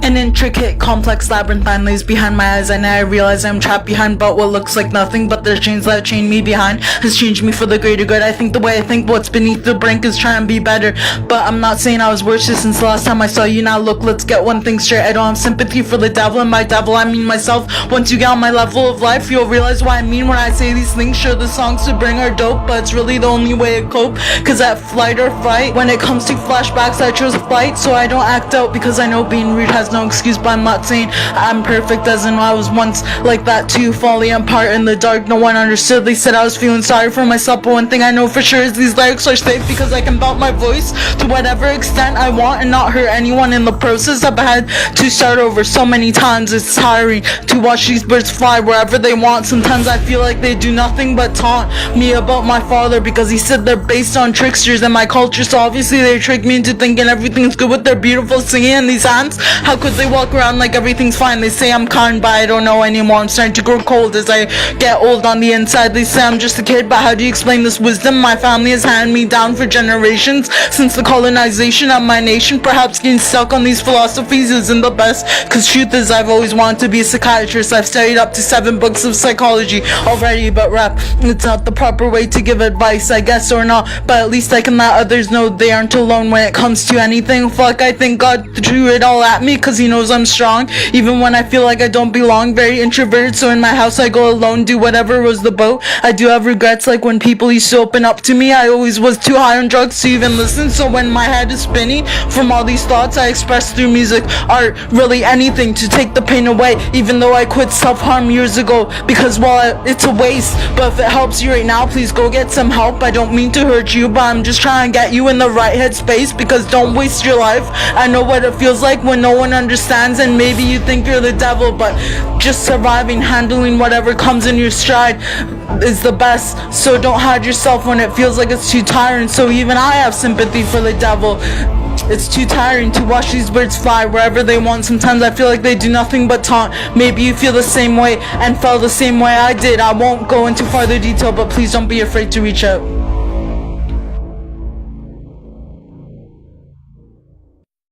An intricate, complex labyrinthine lays behind my eyes, and I realize I'm trapped behind but what looks like nothing, but the chains that chain me behind has changed me for the greater good. I think the way I think, what's beneath the brink is trying to be better, but I'm not saying I was worse just since the last time I saw you. Now look, let's get one thing straight, I don't have sympathy for the devil, and by devil I mean myself. Once you get on my level of life, you'll realize what I mean when I say these things. Sure, the songs to bring are dope, but it's really the only way to cope, cause at flight or fight, when it comes to flashbacks I chose flight, so I don't act out because I know being rude has no excuse. But I'm not saying I'm perfect, as in I was once like that too, falling apart in the dark, no one understood. They said I was feeling sorry for myself, but one thing I know for sure is these lyrics are safe, because I can belt my voice to whatever extent I want and not hurt anyone in the process. I've had to start over so many times, it's tiring to watch these birds fly wherever they want. Sometimes I feel like they do nothing but taunt me about my father, because he said they're based on tricksters and my culture, so obviously they tricked me into thinking everything's good with their beautiful singing in these hands. How could they walk around like everything's fine? They say I'm kind, but I don't know anymore. I'm starting to grow cold as I get old on the inside. They say I'm just a kid, but how do you explain this wisdom my family has handed me down for generations since the colonization of my nation? Perhaps getting stuck on these philosophies isn't the best, cause truth is I've always wanted to be a psychiatrist. I've studied up to 7 books of psychology already, but rap, it's not the proper way to give advice, I guess, or not, but at least I can let others know they aren't alone when it comes to anything. Fuck, I think God threw it all at me cause he knows I'm strong, even when I feel like I don't belong. Very introverted, so in my house I go alone, do whatever was the boat. I do have regrets, like when people used to open up to me, I always was too high on drugs to even listen, so when my head is spinning from all these thoughts, I express through music, art, really anything to take the pain away, even though I quit self-harm years ago, because well, it's a waste, but if it helps you right now, please go get some help. I don't mean to hurt you, but I'm just trying to get you in the right headspace, because don't waste your life. I know what it feels like when no one understands, and maybe you think you're the devil, but just surviving, handling whatever comes in your stride is the best. So don't hide yourself when it feels like it's too tiring. So even I have sympathy for the devil. It's too tiring to watch these birds fly wherever they want. Sometimes I feel like they do nothing but taunt. Maybe you feel the same way and felt the same way I did. I won't go into further detail, but please don't be afraid to reach out.